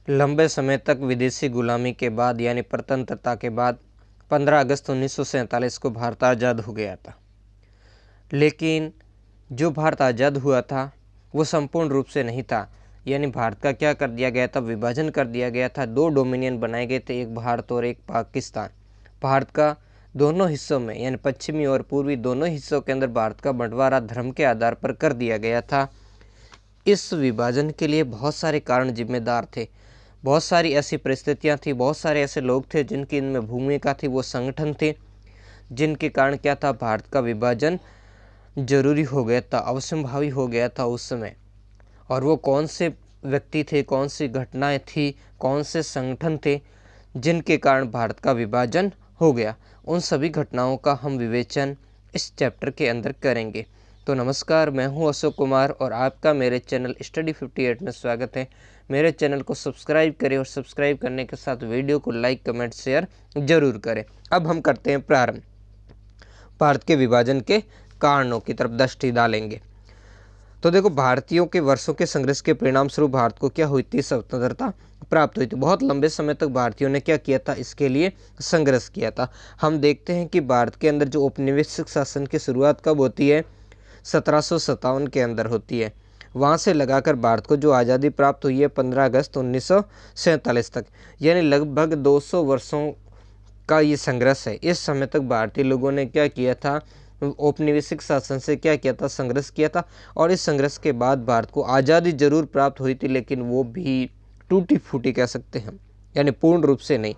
लंबे समय तक विदेशी गुलामी के बाद यानी स्वतंत्रता के बाद 15 अगस्त 1947 को भारत आज़ाद हो गया था। लेकिन जो भारत आज़ाद हुआ था वो संपूर्ण रूप से नहीं था। यानी भारत का क्या कर दिया गया था, विभाजन कर दिया गया था। दो डोमिनियन बनाए गए थे, एक भारत और एक पाकिस्तान। भारत का दोनों हिस्सों में यानी पश्चिमी और पूर्वी दोनों हिस्सों के अंदर भारत का बंटवारा धर्म के आधार पर कर दिया गया था। इस विभाजन के लिए बहुत सारे कारण जिम्मेदार थे, बहुत सारी ऐसी परिस्थितियां थी, बहुत सारे ऐसे लोग थे जिनकी इनमें भूमिका थी, वो संगठन थे जिनके कारण क्या था, भारत का विभाजन जरूरी हो गया था, अवश्यंभावी हो गया था उस समय। और वो कौन से व्यक्ति थे, कौन सी घटनाएं थी, कौन से संगठन थे जिनके कारण भारत का विभाजन हो गया, उन सभी घटनाओं का हम विवेचन इस चैप्टर के अंदर करेंगे। तो नमस्कार, मैं हूं अशोक कुमार और आपका मेरे चैनल स्टडी 58 में स्वागत है। मेरे चैनल को सब्सक्राइब करें और सब्सक्राइब करने के साथ वीडियो को लाइक, कमेंट, शेयर जरूर करें। अब हम करते हैं प्रारंभ। भारत के विभाजन के कारणों की तरफ दृष्टि डालेंगे। तो देखो, भारतीयों के वर्षों के संघर्ष के परिणाम स्वरूप भारत को क्या हुई थी, स्वतंत्रता प्राप्त हुई थी। बहुत लंबे समय तक भारतीयों ने क्या किया था, इसके लिए संघर्ष किया था। हम देखते हैं कि भारत के अंदर जो औपनिवेशिक शासन की शुरुआत कब होती है, 1757 के अंदर होती है। वहाँ से लगाकर भारत को जो आज़ादी प्राप्त हुई है 15 अगस्त 1947 तक, यानी लगभग 200 वर्षों का ये संघर्ष है। इस समय तक भारतीय लोगों ने क्या किया था, औपनिवेशिक शासन से क्या किया था, संघर्ष किया था। और इस संघर्ष के बाद भारत को आज़ादी जरूर प्राप्त हुई थी, लेकिन वो भी टूटी फूटी कह सकते हैं, यानी पूर्ण रूप से नहीं।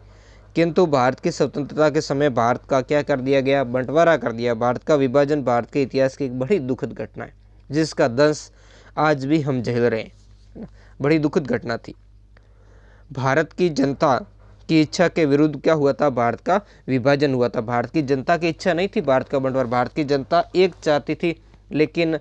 किंतु भारत की स्वतंत्रता के समय भारत का क्या कर दिया गया, बंटवारा कर दिया। भारत का विभाजन भारत के इतिहास की एक बड़ी दुखद घटना है, जिसका दंश आज भी हम झेल रहे हैं। बड़ी दुखद घटना थी। भारत की जनता की इच्छा के विरुद्ध क्या हुआ था, भारत का विभाजन हुआ था। भारत की जनता की इच्छा नहीं थी भारत का बंटवारा, भारत की जनता एक चाहती थी, लेकिन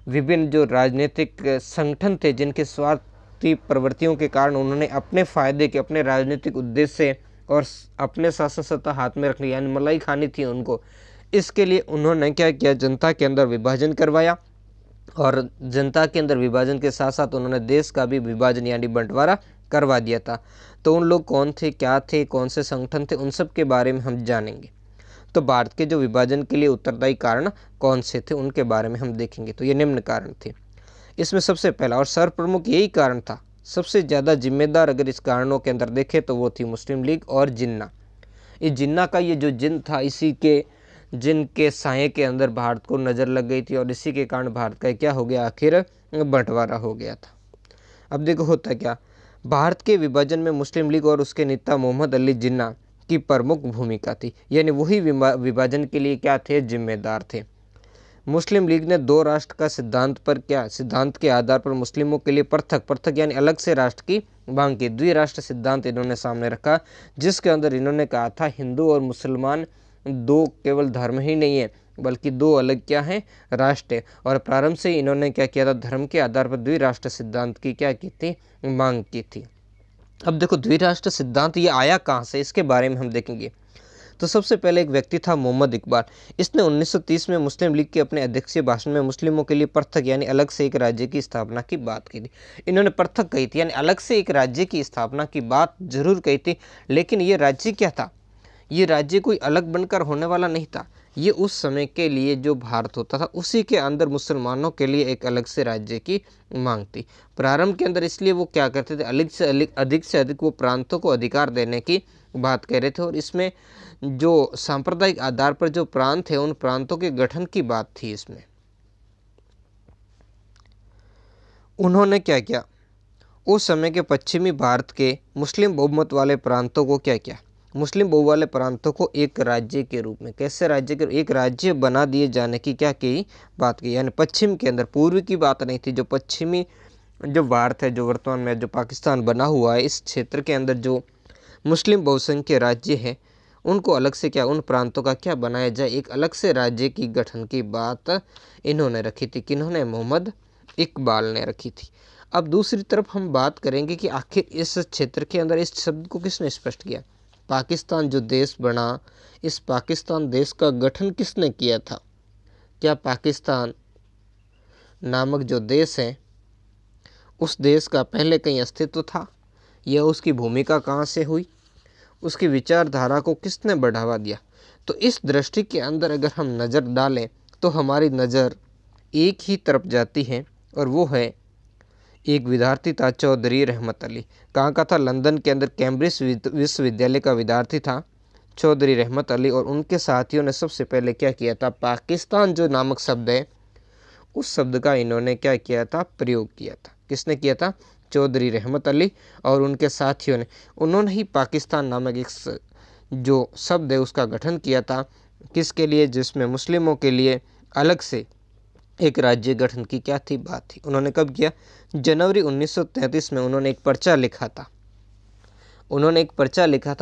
विभिन्न जो राजनीतिक संगठन थे जिनके स्वार्थी प्रवृत्तियों के कारण उन्होंने अपने फायदे के, अपने राजनीतिक उद्देश्य से और अपने शासन सत्ता हाथ में रख ली, यानी मलाई खानी थी उनको। इसके लिए उन्होंने क्या किया, जनता के अंदर विभाजन करवाया। और जनता के अंदर विभाजन के साथ साथ उन्होंने देश का भी विभाजन यानी बंटवारा करवा दिया था। तो उन लोग कौन थे, क्या थे, कौन से संगठन थे, उन सब के बारे में हम जानेंगे। तो भारत के जो विभाजन के लिए उत्तरदायी कारण कौन से थे, उनके बारे में हम देखेंगे। तो ये निम्न कारण थे। इसमें सबसे पहला और सर्वप्रमुख यही कारण था, सबसे ज़्यादा जिम्मेदार अगर इस कारणों के अंदर देखें तो वो थी मुस्लिम लीग और जिन्ना। इस जिन्ना का ये जो जिन था, इसी के जिन के साये के अंदर भारत को नज़र लग गई थी और इसी के कारण भारत का क्या हो गया, आखिर बंटवारा हो गया था। अब देखो होता क्या, भारत के विभाजन में मुस्लिम लीग और उसके नेता मोहम्मद अली जिन्ना की प्रमुख भूमिका थी, यानी वही विभाजन के लिए क्या थे, जिम्मेदार थे। मुस्लिम लीग ने दो राष्ट्र का सिद्धांत पर क्या, सिद्धांत के आधार पर मुस्लिमों के लिए पृथक पृथक यानी अलग से राष्ट्र की मांग की। द्विराष्ट्र सिद्धांत इन्होंने सामने रखा, जिसके अंदर इन्होंने कहा था हिंदू और मुसलमान दो केवल धर्म ही नहीं है, बल्कि दो अलग क्या हैं, राष्ट्र है। और प्रारंभ से इन्होंने क्या किया था, धर्म के आधार पर द्विराष्ट्र सिद्धांत की क्या की थी, मांग की थी। अब देखो, द्विराष्ट्र सिद्धांत ये आया कहाँ से, इसके बारे में हम देखेंगे। तो सबसे पहले एक व्यक्ति था मोहम्मद इकबाल। इसने 1930 में मुस्लिम लीग के अपने अध्यक्षीय भाषण में मुस्लिमों के लिए पृथक यानी अलग से एक राज्य की स्थापना की बात की थी। इन्होंने पृथक कही थी, यानी अलग से एक राज्य की स्थापना की बात जरूर कही थी, लेकिन ये राज्य क्या था, ये राज्य कोई अलग बनकर होने वाला नहीं था। ये उस समय के लिए जो भारत होता था उसी के अंदर मुसलमानों के लिए एक अलग से राज्य की मांग थी। प्रारंभ के अंदर इसलिए वो क्या करते थे, अधिक से अधिक वो प्रांतों को अधिकार देने की बात कह रहे थे। और इसमें जो सांप्रदायिक आधार पर जो प्रांत है, उन प्रांतों के गठन की बात थी। इसमें उन्होंने क्या किया, उस समय के पश्चिमी भारत के मुस्लिम बहुमत वाले प्रांतों को क्या किया, मुस्लिम बहु वाले प्रांतों को एक राज्य के रूप में, कैसे राज्य के, एक राज्य बना दिए जाने की क्या की बात की। यानी पश्चिम के अंदर, पूर्वी की बात नहीं थी, जो पश्चिमी जो भारत है, जो वर्तमान में जो पाकिस्तान बना हुआ है, इस क्षेत्र के अंदर जो मुस्लिम बहुसंख्य राज्य है, उनको अलग से क्या, उन प्रांतों का क्या बनाया जाए, एक अलग से राज्य की गठन की बात इन्होंने रखी थी। किन्होंने, मोहम्मद इकबाल ने रखी थी। अब दूसरी तरफ हम बात करेंगे कि आखिर इस क्षेत्र के अंदर इस शब्द को किसने स्पष्ट किया। पाकिस्तान जो देश बना, इस पाकिस्तान देश का गठन किसने किया था। क्या पाकिस्तान नामक जो देश है, उस देश का पहले कहीं अस्तित्व था, यह उसकी भूमिका कहाँ से हुई, उसकी विचारधारा को किसने बढ़ावा दिया। तो इस दृष्टि के अंदर अगर हम नज़र डालें तो हमारी नज़र एक ही तरफ जाती है, और वो है एक विद्यार्थी था चौधरी रहमत अली। कहाँ का था? लंदन के अंदर कैम्ब्रिज विश्वविद्यालय का विद्यार्थी था चौधरी रहमत अली। और उनके साथियों ने सबसे पहले क्या किया था, पाकिस्तान जो नामक शब्द है उस शब्द का इन्होंने क्या किया था, प्रयोग किया था। किसने किया था? चौधरी रहमत अली और उनके साथियों ने। उन्होंने ही पाकिस्तान नामक एक जो शब्द है उसका गठन किया था। किसके लिए? जिसमें मुस्लिमों के लिए अलग से एक राज्य गठन की क्या थी, बात थी। उन्होंने कब किया? जनवरी 1933 में उन्होंने एक पर्चा लिखा था।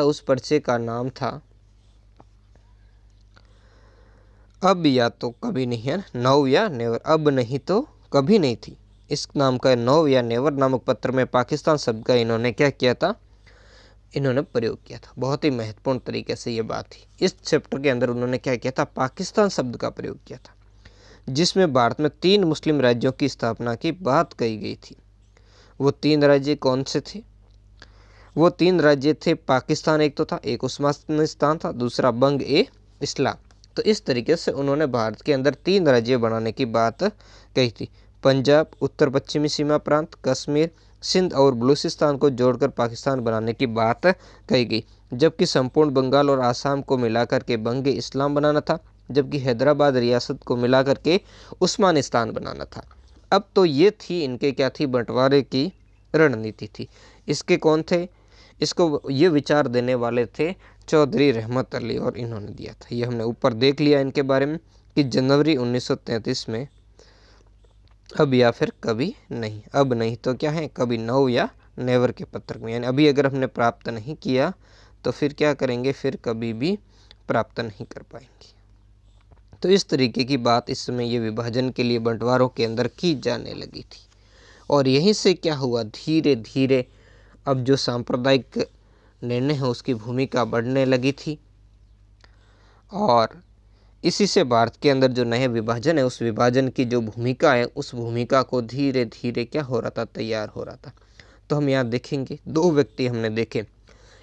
उस पर्चे का नाम था अब या तो कभी नहीं, है नाउ या नेवर, अब नहीं तो कभी नहीं थी। इस नाम का नाउ या नेवर नामक पत्र में पाकिस्तान शब्द का इन्होंने क्या किया था, इन्होंने प्रयोग किया था। बहुत ही महत्वपूर्ण तरीके से ये बात थी। इस चैप्टर के अंदर उन्होंने क्या किया था, पाकिस्तान शब्द का प्रयोग किया था, जिसमें भारत में 3 मुस्लिम राज्यों की स्थापना की बात कही गई थी। वो 3 राज्य कौन से थे? वो 3 राज्य थे, पाकिस्तान एक तो था, एक उस्मानिस्तान था, दूसरा बंग ए इस्लाम। तो इस तरीके से उन्होंने भारत के अंदर 3 राज्य बनाने की बात कही थी। पंजाब, उत्तर पश्चिमी सीमा प्रांत, कश्मीर, सिंध और बलूचिस्तान को जोड़कर पाकिस्तान बनाने की बात कही गई। जबकि संपूर्ण बंगाल और आसाम को मिलाकर के बंग ए इस्लाम बनाना था, जबकि हैदराबाद रियासत को मिलाकर के उस्मानिस्तान बनाना था। अब तो ये थी इनके क्या थी, बंटवारे की रणनीति थी। इसके कौन थे? इसको ये विचार देने वाले थे चौधरी रहमत अली, और इन्होंने दिया था। ये हमने ऊपर देख लिया इनके बारे में कि जनवरी 1933 में अब या फिर कभी नहीं, अब नहीं तो क्या है, कभी नाउ या नेवर के पत्र में, यानी अभी अगर हमने प्राप्त नहीं किया तो फिर क्या करेंगे, फिर कभी भी प्राप्त नहीं कर पाएंगे। तो इस तरीके की बात इस समय ये विभाजन के लिए बंटवारों के अंदर की जाने लगी थी। और यहीं से क्या हुआ, धीरे धीरे अब जो सांप्रदायिक निर्णय है उसकी भूमिका बढ़ने लगी थी, और इसी से भारत के अंदर जो नया विभाजन है उस विभाजन की जो भूमिका है उस भूमिका को धीरे धीरे क्या हो रहा था, तैयार हो रहा था। तो हम यहाँ देखेंगे 2 व्यक्ति हमने देखे।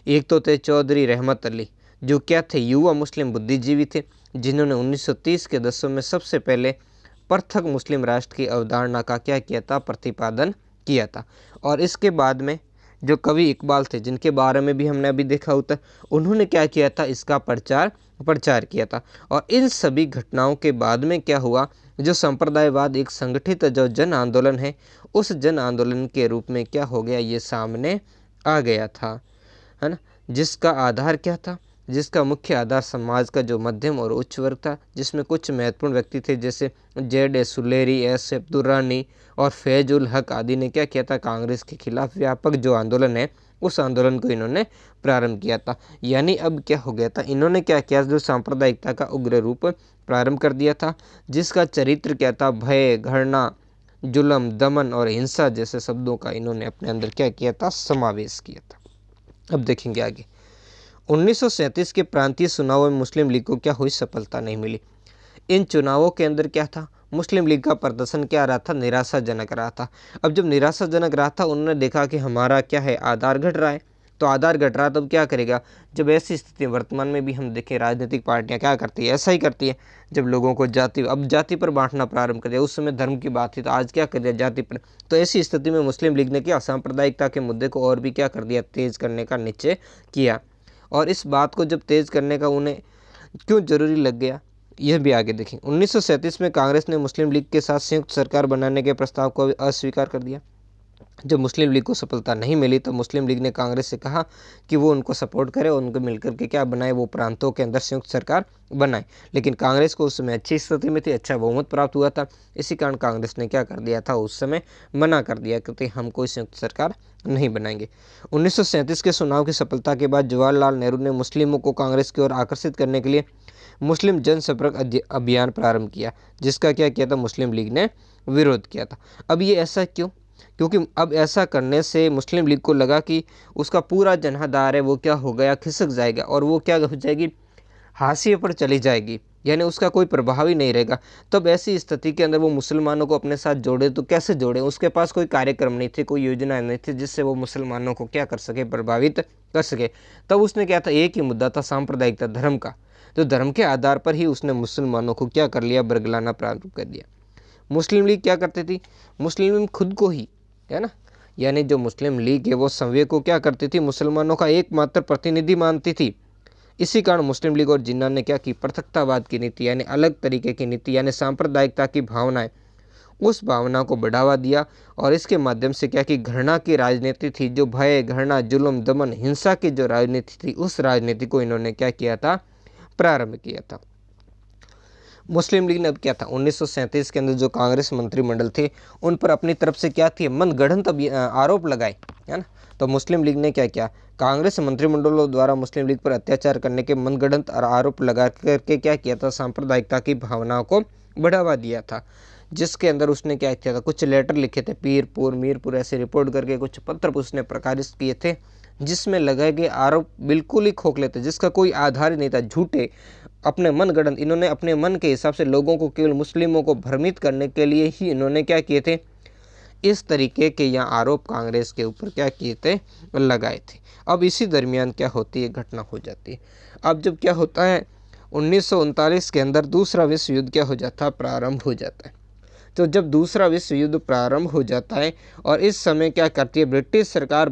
एक तो थे चौधरी रहमत अली, जो क्या थे, युवा मुस्लिम बुद्धिजीवी थे, जिन्होंने 1930 के दशकों में सबसे पहले पृथक मुस्लिम राष्ट्र की अवधारणा का क्या किया था, प्रतिपादन किया था। और इसके बाद में जो कवि इकबाल थे, जिनके बारे में भी हमने अभी देखा होता, उन्होंने क्या किया था, इसका प्रचार किया था। और इन सभी घटनाओं के बाद में क्या हुआ, जो संप्रदायवाद एक संगठित जो जन आंदोलन है उस जन आंदोलन के रूप में क्या हो गया, ये सामने आ गया था, है ना। जिसका आधार क्या था, जिसका मुख्य आधार समाज का जो मध्यम और उच्च वर्ग था, जिसमें कुछ महत्वपूर्ण व्यक्ति थे जैसे Z.A. सुलेरी, S.F. दुर्रानी और फैज उल हक आदि ने क्या किया था, कांग्रेस के खिलाफ व्यापक जो आंदोलन है उस आंदोलन को इन्होंने प्रारंभ किया था। यानी अब क्या हो गया था, इन्होंने क्या किया, जो सांप्रदायिकता का उग्र रूप प्रारंभ कर दिया था, जिसका चरित्र क्या था, भय, घृणा, जुल्म, दमन और हिंसा जैसे शब्दों का इन्होंने अपने अंदर क्या किया था, समावेश किया था। अब देखेंगे आगे। 1937 के प्रांतीय चुनावों में मुस्लिम लीग को क्या हुई, सफलता नहीं मिली। इन चुनावों के अंदर क्या था, मुस्लिम लीग का प्रदर्शन क्या रहा था, निराशाजनक रहा था। अब जब निराशाजनक रहा था, उन्होंने देखा कि हमारा क्या है, आधार घट रहा है। तो आधार घट रहा तब क्या करेगा, जब ऐसी स्थिति वर्तमान में भी हम देखें राजनीतिक पार्टियां क्या करती है, ऐसा ही करती है। जब लोगों को जाति पर बांटना प्रारंभ कर दिया, उस समय धर्म की बात थी, तो आज क्या कर दिया, जाति पर। तो ऐसी स्थिति में मुस्लिम लीग ने क्या, सांप्रदायिकता के मुद्दे को और भी क्या कर दिया, तेज करने का निश्चय किया। और इस बात को जब तेज करने का उन्हें क्यों जरूरी लग गया, यह भी आगे देखें। 1937 में कांग्रेस ने मुस्लिम लीग के साथ संयुक्त सरकार बनाने के प्रस्ताव को अस्वीकार कर दिया। जब मुस्लिम लीग को सफलता नहीं मिली तो मुस्लिम लीग ने कांग्रेस से कहा कि वो उनको सपोर्ट करे और उनको मिलकर के क्या बनाए, वो प्रांतों के अंदर संयुक्त सरकार बनाए। लेकिन कांग्रेस को उस समय अच्छी स्थिति में थी, अच्छा बहुमत प्राप्त हुआ था। इसी कारण कांग्रेस ने क्या कर दिया था, उस समय मना कर दिया कि हम कोई संयुक्त सरकार नहीं बनाएंगे। 1937 के चुनाव की सफलता के बाद जवाहरलाल नेहरू ने मुस्लिमों को कांग्रेस की ओर आकर्षित करने के लिए मुस्लिम जनसंपर्क अभियान प्रारंभ किया, जिसका क्या किया था, मुस्लिम लीग ने विरोध किया था। अब ये ऐसा क्यों, क्योंकि अब ऐसा करने से मुस्लिम लीग को लगा कि उसका पूरा जनाधार है वो क्या हो गया, खिसक जाएगा और वो क्या हो जाएगी, हाशिए पर चली जाएगी। यानी उसका कोई प्रभाव ही नहीं रहेगा। तब ऐसी स्थिति के अंदर वो मुसलमानों को अपने साथ जोड़े तो कैसे जोड़े? उसके पास कोई कार्यक्रम नहीं थे, कोई योजना नहीं थी जिससे वो मुसलमानों को क्या कर सके, प्रभावित कर सके। तब उसने क्या था, एक ही मुद्दा था सांप्रदायिकता, धर्म का। तो धर्म के आधार पर ही उसने मुसलमानों को क्या कर लिया, बरगलाना प्रारंभ कर दिया। मुस्लिम लीग क्या करती थी, मुस्लिम लीग खुद को ही, है ना, यानी जो मुस्लिम लीग है वो संघ को क्या करती थी, मुसलमानों का एकमात्र प्रतिनिधि मानती थी। इसी कारण मुस्लिम लीग और जिन्ना ने क्या की, पृथकतावाद की नीति यानी अलग तरीके की नीति यानी सांप्रदायिकता की भावनाएं, उस भावना को बढ़ावा दिया और इसके माध्यम से क्या की, घृणा की राजनीति थी, जो भय, घृणा, जुल्म, दमन, हिंसा की जो राजनीति थी, उस राजनीति को इन्होंने क्या किया था, प्रारंभ किया था। मुस्लिम लीग ने अब क्या था, 1937 के अंदर जो कांग्रेस मंत्रिमंडल थे उन पर अपनी तरफ से क्या थी, मनगढ़ंत आरोप लगाए, है ना। तो मुस्लिम लीग ने क्या किया, कांग्रेस मंत्रिमंडलों द्वारा मुस्लिम लीग पर अत्याचार करने के मनगढ़ंत आरोप लगा करके क्या किया था, सांप्रदायिकता की भावनाओं को बढ़ावा दिया था। जिसके अंदर उसने क्या किया था, कुछ लेटर लिखे थे, पीरपुर, मीरपुर ऐसे रिपोर्ट करके कुछ पत्र उसने प्रकाशित किए थे, जिसमें लगाए गए आरोप बिल्कुल ही खोखले थे, जिसका कोई आधार ही नहीं था, झूठे, अपने मनगढ़ंत। इन्होंने अपने मन के हिसाब से लोगों को, केवल मुस्लिमों को भ्रमित करने के लिए ही इन्होंने क्या किए थे, इस तरीके के यहाँ आरोप कांग्रेस के ऊपर क्या किए थे, लगाए थे। अब इसी दरमियान क्या होती है, घटना हो जाती है। अब जब क्या होता है, 1939 के अंदर दूसरा विश्व युद्ध क्या हो जाता है, प्रारंभ हो जाता है। तो जब दूसरा विश्व युद्ध प्रारंभ हो जाता है और इस समय क्या करती है, ब्रिटिश सरकार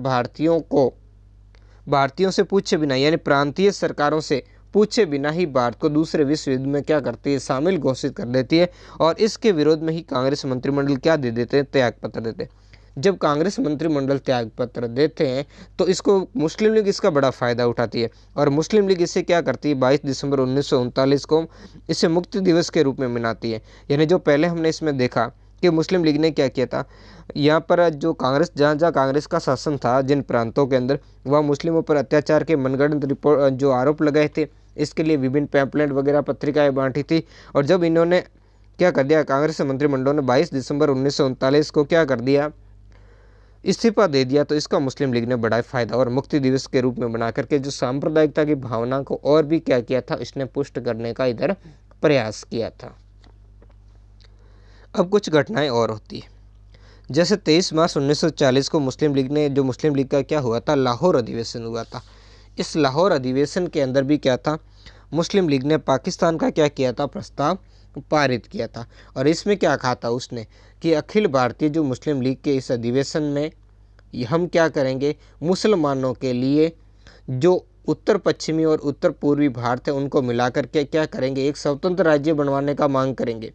भारतीयों से पूछे बिना, यानी प्रांतीय सरकारों से पूछे बिना ही भारत को दूसरे विश्व युद्ध में क्या करती है, शामिल घोषित कर देती है। और इसके विरोध में ही कांग्रेस मंत्रिमंडल क्या दे देते हैं, त्याग पत्र देते हैं। जब कांग्रेस मंत्रिमंडल त्याग पत्र देते हैं तो इसको मुस्लिम लीग इसका बड़ा फ़ायदा उठाती है और मुस्लिम लीग इसे क्या करती है, 22 दिसंबर 1939 को इसे मुक्ति दिवस के रूप में मनाती है। यानी जो पहले हमने इसमें देखा कि मुस्लिम लीग ने क्या किया था, यहाँ पर जो कांग्रेस, जहाँ कांग्रेस का शासन था जिन प्रांतों के अंदर, वह मुस्लिमों पर अत्याचार के मनगढ़ंत रिपोर्ट जो आरोप लगाए थे, इसके लिए विभिन्न पैम्पलेट वगैरह पत्रिकाएं बांटी थी। और जब इन्होंने क्या कर दिया, कांग्रेस मंत्रिमंडल ने 22 दिसंबर 1939 को क्या कर दिया, इस्तीफा दे दिया, तो इसका मुस्लिम लीग ने बड़ा फायदा और मुक्ति दिवस के रूप में बना करके जो सांप्रदायिकता की भावना को और भी क्या किया था, इसने पुष्ट करने का इधर प्रयास किया था। अब कुछ घटनाएं और होती है, जैसे 23 मार्च 1940 को मुस्लिम लीग का क्या हुआ था, लाहौर अधिवेशन हुआ था। इस लाहौर अधिवेशन के अंदर भी क्या था, मुस्लिम लीग ने पाकिस्तान का क्या किया था, प्रस्ताव पारित किया था। और इसमें क्या कहा था उसने कि अखिल भारतीय जो मुस्लिम लीग के इस अधिवेशन में हम क्या करेंगे, मुसलमानों के लिए जो उत्तर पश्चिमी और उत्तर पूर्वी भारत है उनको मिलाकर के क्या करेंगे, एक स्वतंत्र राज्य बनवाने का मांग करेंगे,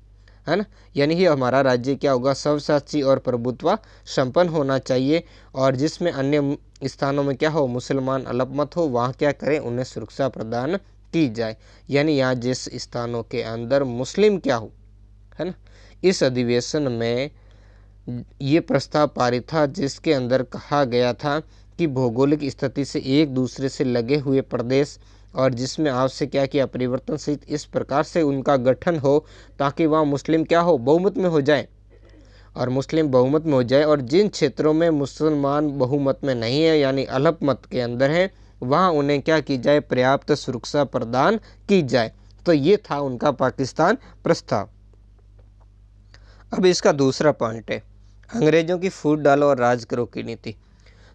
है ना। यानी कि हमारा राज्य क्या होगा, सर्वशासी और प्रभुत्व संपन्न होना चाहिए और जिसमें अन्य स्थानों में क्या हो, मुसलमान अल्पमत हो, वहाँ क्या करें, उन्हें सुरक्षा प्रदान की जाए। यानी यहाँ जिस स्थानों के अंदर मुस्लिम क्या हो, है ना। इस अधिवेशन में ये प्रस्ताव पारित था जिसके अंदर कहा गया था कि भौगोलिक स्थिति से एक दूसरे से लगे हुए प्रदेश और जिसमें आपसे क्या किया, परिवर्तन सहित इस प्रकार से उनका गठन हो ताकि वहाँ मुस्लिम क्या हो, बहुमत में हो जाए और मुस्लिम बहुमत में हो जाए। और जिन क्षेत्रों में मुसलमान बहुमत में नहीं है यानी अल्पमत के अंदर है, वहाँ उन्हें क्या की जाए, पर्याप्त सुरक्षा प्रदान की जाए। तो ये था उनका पाकिस्तान प्रस्ताव। अब इसका दूसरा पॉइंट है, अंग्रेजों की फूट डालो और राज करो की नीति।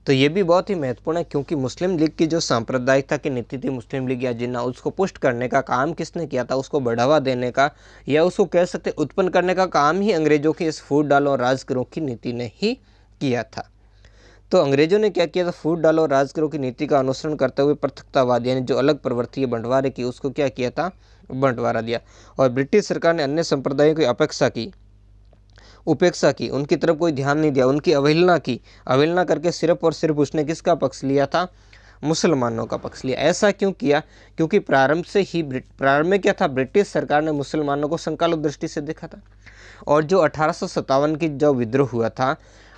तो ये भी बहुत ही महत्वपूर्ण है क्योंकि मुस्लिम लीग की जो सांप्रदायिकता की नीति थी, मुस्लिम लीग या जिन्ना, उसको पुष्ट करने का काम किसने किया था, उसको बढ़ावा देने का या उसको कह सकते उत्पन्न करने का काम ही अंग्रेजों की इस फूट डालो और राज करो की नीति ने ही किया था। तो अंग्रेजों ने क्या किया था, फूट डालो और राज करो की नीति का अनुसरण करते हुए पृथकतावाद यानी जो अलग प्रवृत्ति बंटवारे की, उसको क्या किया था, बंटवारा दिया। और ब्रिटिश सरकार ने अन्य संप्रदायों की उपेक्षा की, उनकी तरफ कोई ध्यान नहीं दिया, उनकी अवहेलना करके सिर्फ और सिर्फ उसने किसका पक्ष लिया था, मुसलमानों का पक्ष लिया। ऐसा क्यों किया, क्योंकि प्रारंभ में क्या था, ब्रिटिश सरकार ने मुसलमानों को संकालु दृष्टि से देखा था। और जो 1857 की जो विद्रोह हुआ था,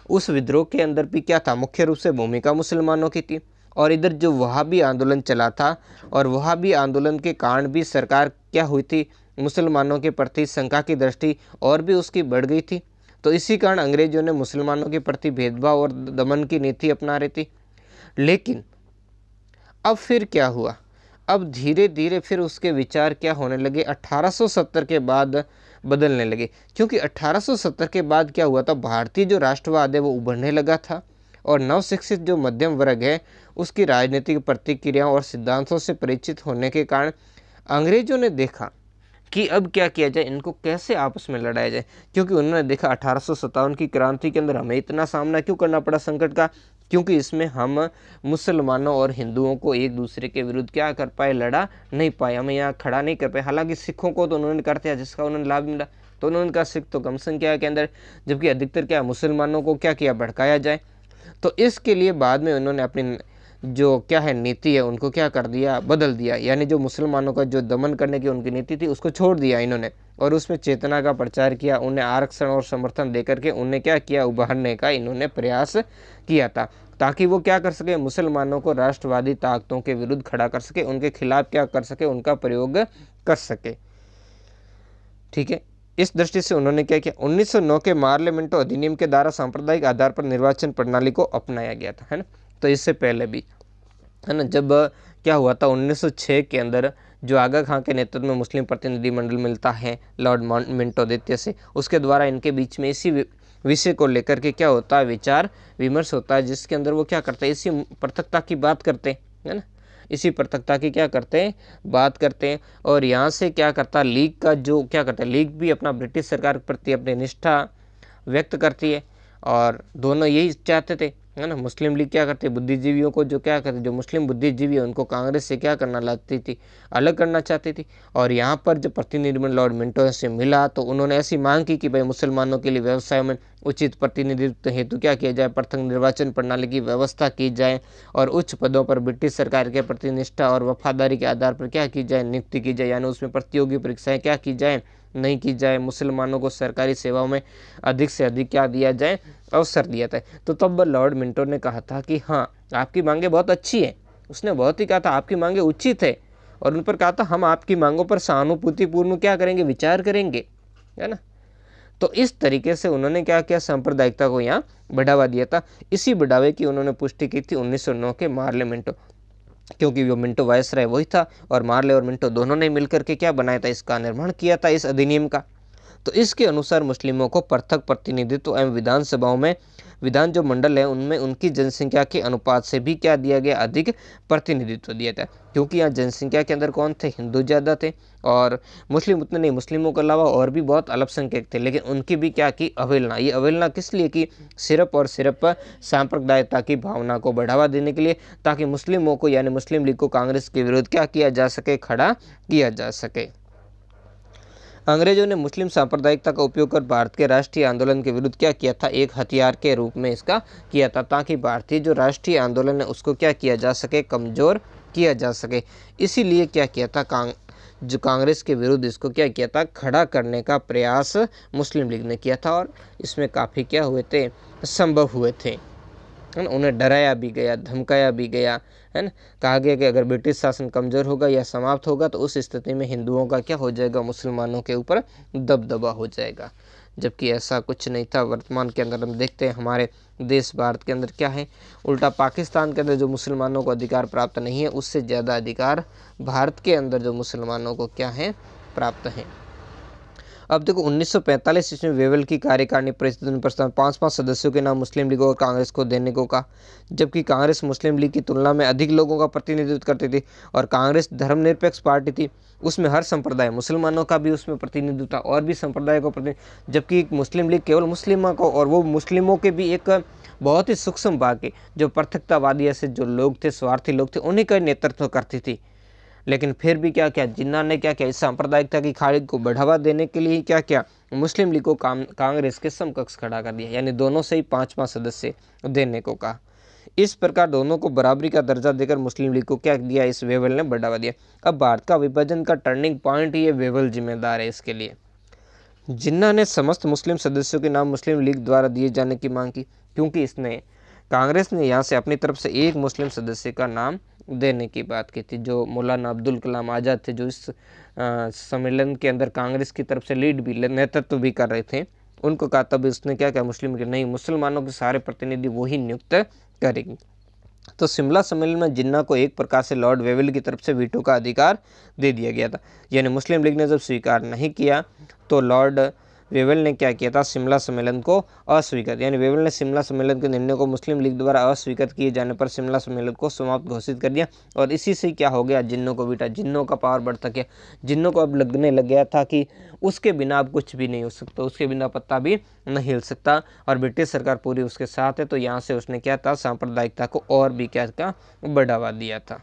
उस विद्रोह के अंदर भी क्या था, मुख्य रूप से भूमिका मुसलमानों की थी। और इधर जो वहाबी आंदोलन चला था और वहाबी आंदोलन के कारण भी सरकार क्या हुई थी, मुसलमानों के प्रति शंका की दृष्टि और भी उसकी बढ़ गई थी। तो इसी कारण अंग्रेजों ने मुसलमानों के प्रति भेदभाव और दमन की नीति अपना रही थी। लेकिन अब फिर क्या हुआ, अब धीरे धीरे फिर उसके विचार क्या होने लगे, 1870 के बाद बदलने लगे, क्योंकि 1870 के बाद क्या हुआ था, भारतीय जो राष्ट्रवाद है वो उभरने लगा था और नवशिक्षित जो मध्यम वर्ग है उसकी राजनीतिक प्रतिक्रियाओं और सिद्धांतों से परिचित होने के कारण अंग्रेजों ने देखा कि अब क्या किया जाए, इनको कैसे आपस में लड़ाया जाए, क्योंकि उन्होंने देखा 1857 की क्रांति के अंदर हमें इतना सामना क्यों करना पड़ा संकट का, क्योंकि इसमें हम मुसलमानों और हिंदुओं को एक दूसरे के विरुद्ध क्या कर पाए, लड़ा नहीं पाए, हमें यहाँ खड़ा नहीं कर पाए। हालांकि सिखों को तो उन्होंने कर दिया जिसका उन्होंने लाभ मिला, तो उन्होंने कहा सिख तो कम संख्या के अंदर, जबकि अधिकतर क्या मुसलमानों को क्या किया, भड़काया जाए। तो इसके लिए बाद में उन्होंने अपनी जो क्या है नीति है उनको क्या कर दिया, बदल दिया, यानी जो मुसलमानों का जो दमन करने की उनकी नीति थी उसको छोड़ दिया इन्होंने और उसमें चेतना का प्रचार किया, उन्हें आरक्षण और समर्थन देकर के उन्हें क्या किया, उभारने का इन्होंने प्रयास किया था, ताकि वो क्या कर सके, मुसलमानों को राष्ट्रवादी ताकतों के विरुद्ध खड़ा कर सके, उनके खिलाफ क्या कर सके, उनका प्रयोग कर सके। ठीक है, इस दृष्टि से उन्होंने क्या किया, 1909 के मार्लियामेंटो अधिनियम के द्वारा सांप्रदायिक आधार पर निर्वाचन प्रणाली को अपनाया गया था, है ना। तो इससे पहले भी, है ना, जब क्या हुआ था 1906 के अंदर जो आगा खां के नेतृत्व में मुस्लिम प्रतिनिधिमंडल मिलता है लॉर्ड माउंटबेटन आदित्य से, उसके द्वारा इनके बीच में इसी विषय को लेकर के क्या होता है, विचार विमर्श होता है, जिसके अंदर वो क्या करते हैं, इसी पृथकता की बात करते हैं, है ना, इसी पृथकता की क्या करते हैं, बात करते हैं। और यहाँ से क्या करता, लीग का जो क्या करता है, लीग भी अपना ब्रिटिश सरकार के प्रति अपनी निष्ठा व्यक्त करती है और दोनों यही चाहते थे, है ना। मुस्लिम लीग क्या करती है, बुद्धिजीवियों को जो क्या करती, जो मुस्लिम बुद्धिजीवी है उनको कांग्रेस से क्या करना चाहती थी, अलग करना चाहती थी। और यहाँ पर जब प्रतिनिधिमंडल लॉर्ड मिंटो से मिला तो उन्होंने ऐसी मांग की कि भाई मुसलमानों के लिए व्यवसाय में उचित प्रतिनिधित्व हेतु क्या किया जाए, पृथक निर्वाचन प्रणाली की व्यवस्था की जाए और उच्च पदों पर ब्रिटिश सरकार के प्रति निष्ठा और वफादारी के आधार पर क्या की जाए, नियुक्ति की जाए, यानी उसमें प्रतियोगी परीक्षाएं क्या की जाए, नहीं की जाए, मुसलमानों को सरकारी सेवाओं में अधिक से अधिक क्या दिया जाए, अवसर दिया था। तो तब लॉर्ड मिंटो ने कहा था कि हाँ आपकी मांगे बहुत अच्छी है, उसने बहुत ही कहा था आपकी मांगे उचित है और उन पर कहा था हम आपकी मांगों पर सहानुभूतिपूर्ण क्या करेंगे, विचार करेंगे, है ना। तो इस तरीके से उन्होंने क्या किया, सांप्रदायिकता को यहाँ बढ़ावा दिया था। इसी बढ़ावे की उन्होंने पुष्टि की थी 1909 के मार्लियामेंटो, क्योंकि वो मिंटो वायसराय वही था और मार्ले और मिंटो दोनों ने मिलकर के क्या बनाया था, इसका निर्माण किया था इस अधिनियम का। तो इसके अनुसार मुस्लिमों को पृथक प्रतिनिधित्व एवं विधानसभाओं में विधान जो मंडल है उनमें उनकी जनसंख्या के अनुपात से भी क्या दिया गया, अधिक प्रतिनिधित्व दिया था, क्योंकि यहाँ जनसंख्या के अंदर कौन थे, हिंदू ज़्यादा थे और मुस्लिम उतने नहीं, मुस्लिमों के अलावा और भी बहुत अल्पसंख्यक थे, लेकिन उनकी भी क्या की, अवहेलना। ये अवहेलना किस लिए की, सिर्फ और सिर्फ सांप्रदायिकता की भावना को बढ़ावा देने के लिए, ताकि मुस्लिमों को यानी मुस्लिम लीग को कांग्रेस के विरुद्ध क्या किया जा सके, खड़ा किया जा सके। अंग्रेजों ने मुस्लिम सांप्रदायिकता का उपयोग कर भारत के राष्ट्रीय आंदोलन के विरुद्ध क्या किया था, एक हथियार के रूप में इसका किया था, ताकि भारतीय जो राष्ट्रीय आंदोलन है उसको क्या किया जा सके, कमज़ोर किया जा सके। इसीलिए क्या किया था, जो कांग्रेस के विरुद्ध इसको क्या किया था, खड़ा करने का प्रयास मुस्लिम लीग ने किया था और इसमें काफ़ी क्या हुए थे, संभव हुए थे, है ना। उन्हें डराया भी गया, धमकाया भी गया, है ना। कहा गया कि अगर ब्रिटिश शासन कमज़ोर होगा या समाप्त होगा तो उस स्थिति में हिंदुओं का क्या हो जाएगा, मुसलमानों के ऊपर दबदबा हो जाएगा, जबकि ऐसा कुछ नहीं था। वर्तमान के अंदर हम देखते हैं हमारे देश भारत के अंदर क्या है, उल्टा पाकिस्तान के अंदर जो मुसलमानों को अधिकार प्राप्त नहीं है उससे ज़्यादा अधिकार भारत के अंदर जो मुसलमानों को क्या है, प्राप्त है। अब देखो 1945 ईस्वी में वेवल की कार्यकारिणी परिषद ने प्रस्ताव 5 सदस्यों के नाम मुस्लिम लीग और कांग्रेस को देने को कहा, जबकि कांग्रेस मुस्लिम लीग की तुलना में अधिक लोगों का प्रतिनिधित्व करती थी और कांग्रेस धर्मनिरपेक्ष पार्टी थी, उसमें हर संप्रदाय, मुसलमानों का भी उसमें प्रतिनिधित्व था और भी संप्रदाय को प्रतिनिधित्व, जबकि मुस्लिम लीग केवल मुस्लिमों को, और वो मुस्लिमों के भी एक बहुत ही सूक्ष्म भाग के जो पृथकतावादी ऐसे जो लोग थे, स्वार्थी लोग थे, उन्हीं का नेतृत्व करती थी। लेकिन फिर भी क्या किया, जिन्ना ने क्या किया, इस सांप्रदायिकता की खाड़ी को बढ़ावा देने के लिए क्या किया, मुस्लिम लीग को कांग्रेस के समकक्ष खड़ा कर दिया, यानी दोनों से ही 5 सदस्य देने को कहा। इस प्रकार दोनों को बराबरी का दर्जा देकर मुस्लिम लीग को क्या दिया, इस वेवल ने बढ़ावा दिया। अब भारत का विभाजन का टर्निंग पॉइंट ये वेवल जिम्मेदार है इसके लिए। जिन्ना ने समस्त मुस्लिम सदस्यों के नाम मुस्लिम लीग द्वारा दिए जाने की मांग की, क्योंकि इसने कांग्रेस ने यहाँ से अपनी तरफ से एक मुस्लिम सदस्य का नाम देने की बात की थी, जो मौलाना अब्दुल कलाम आज़ाद थे, जो इस सम्मेलन के अंदर कांग्रेस की तरफ से लीड भी, नेतृत्व भी कर रहे थे, उनको कहा। तब उसने क्या कहा, मुस्लिम के नहीं, मुसलमानों के सारे प्रतिनिधि वही नियुक्त करेंगे। तो शिमला सम्मेलन में जिन्ना को एक प्रकार से लॉर्ड वेवल की तरफ से वीटो का अधिकार दे दिया गया था। यानी मुस्लिम लीग ने जब स्वीकार नहीं किया तो लॉर्ड वेवल ने क्या किया था, शिमला सम्मेलन को अस्वीकृत, यानी वेवल ने शिमला सम्मेलन के निर्णय को मुस्लिम लीग द्वारा अस्वीकृत किए जाने पर शिमला सम्मेलन को समाप्त घोषित कर दिया। और इसी से क्या हो गया, जिन्नों को बीटा, जिन्नों का पावर बढ़ता गया। जिन्नों को अब लगने लग गया था कि उसके बिना अब कुछ भी नहीं हो सकता, उसके बिना पत्ता भी नहीं हिल सकता, और ब्रिटिश सरकार पूरी उसके साथ है। तो यहाँ से उसने क्या था, सांप्रदायिकता को और भी क्या बढ़ावा दिया था।